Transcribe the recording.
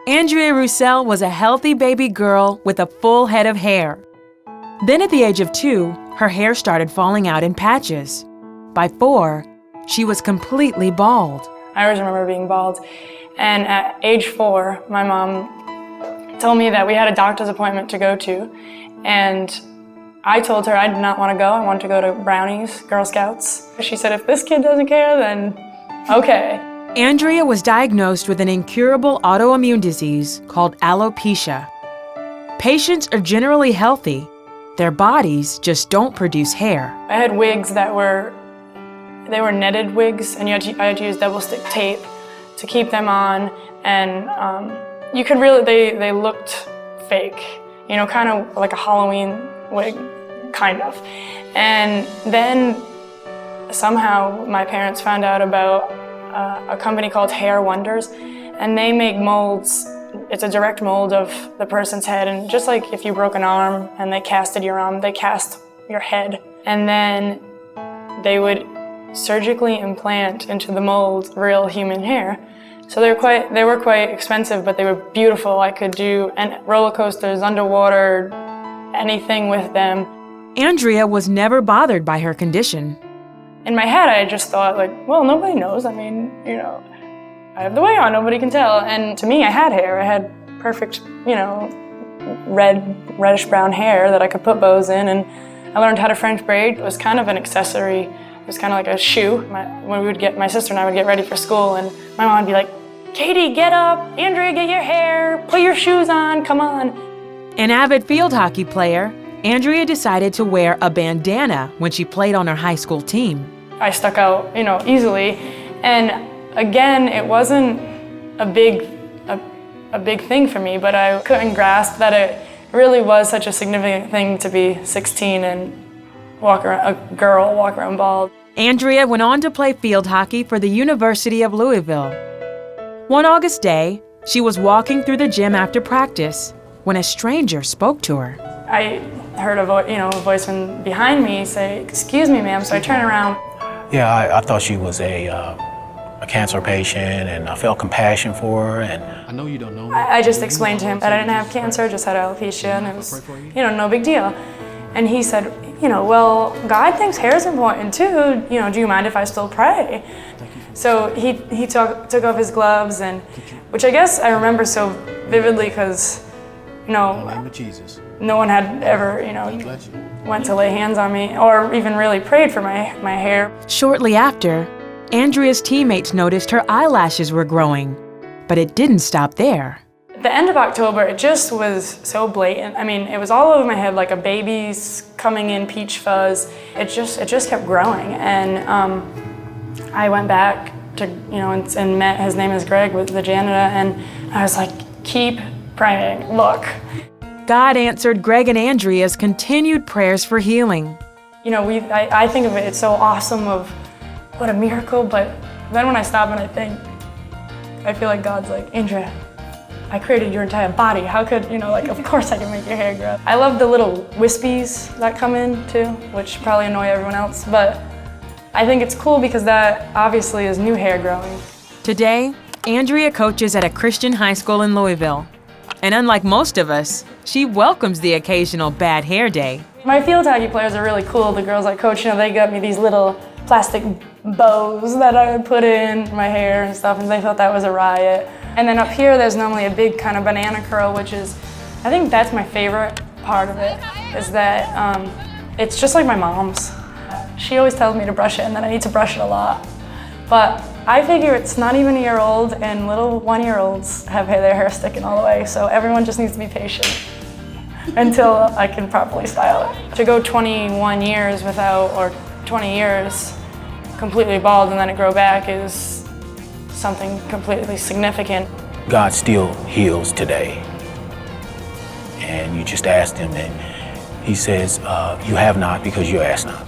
Andrea Roussel was a healthy baby girl with a full head of hair. Then at the age of 2, her hair started falling out in patches. By 4, she was completely bald. I always remember being bald. And at age 4, my mom told me that we had a doctor's appointment to go to. And I told her I did not want to go. I wanted to go to Brownies, Girl Scouts. She said, if this kid doesn't care, then okay. Andrea was diagnosed with an incurable autoimmune disease called alopecia. Patients are generally healthy. Their bodies just don't produce hair. I had wigs that were netted wigs, and I had to use double stick tape to keep them on, and you could really, they looked fake, you know, kind of like a Halloween wig, kind of. And then somehow my parents found out about a company called Hair Wonders, and they make molds. It's a direct mold of the person's head, and just like if you broke an arm and they casted your arm, they cast your head. And then they would surgically implant into the mold real human hair. So they were quite expensive, but they were beautiful. I could do roller coasters, underwater, anything with them. Andrea was never bothered by her condition. In my head, I just thought, like, well, nobody knows. I mean, you know, I have the wig on, nobody can tell. And to me, I had hair. I had perfect, you know, reddish-brown hair that I could put bows in, and I learned how to French braid. It was kind of an accessory. It was kind of like a shoe. When my sister and I would get ready for school, and my mom would be like, Katie, get up. Andrea, get your hair. Put your shoes on. Come on. An avid field hockey player, Andrea decided to wear a bandana when she played on her high school team. I stuck out, you know, easily. And again, it wasn't a big thing for me, but I couldn't grasp that it really was such a significant thing to be 16 and walk around bald. Andrea went on to play field hockey for the University of Louisville. One August day, she was walking through the gym after practice when a stranger spoke to her. I heard a voice from behind me say, "Excuse me, ma'am." So I turned around. Yeah, I thought she was a cancer patient, and I felt compassion for her. And I know you don't know me. I just explained to him that I didn't have cancer, just had alopecia, and it was, you know, no big deal. And he said, you know, well, God thinks hair is important too. You know, do you mind if I still pray? So he took off his gloves, and which I guess I remember so vividly because, you know, In the name of Jesus. No one had ever, you know, went to lay hands on me or even really prayed for my hair. Shortly after, Andrea's teammates noticed her eyelashes were growing, but it didn't stop there. At the end of October, it just was so blatant. I mean, it was all over my head like a baby's coming in peach fuzz. It just kept growing, and I went back to, you know, and met, his name is Greg, with the janitor, and I was like, keep praying, look. God answered Greg and Andrea's continued prayers for healing. You know, I think of it, it's so awesome of what a miracle, but then when I stop and I feel like God's like, Andrea, I created your entire body. How could, you know, like, of course I can make your hair grow. I love the little wispies that come in too, which probably annoy everyone else, but I think it's cool because that obviously is new hair growing. Today, Andrea coaches at a Christian high school in Louisville. And unlike most of us, she welcomes the occasional bad hair day. My field hockey players are really cool. The girls I coach, you know, they got me these little plastic bows that I would put in my hair and stuff, and they thought that was a riot. And then up here, there's normally a big kind of banana curl, which is, I think that's my favorite part of it, is that it's just like my mom's. She always tells me to brush it, and then I need to brush it a lot. But I figure it's not even a year old, and little 1-year-olds have their hair sticking all the way, so everyone just needs to be patient until I can properly style it. To go 21 years without, or 20 years completely bald and then it grow back is something completely significant. God still heals today. And you just asked him, and he says, you have not because you ask not.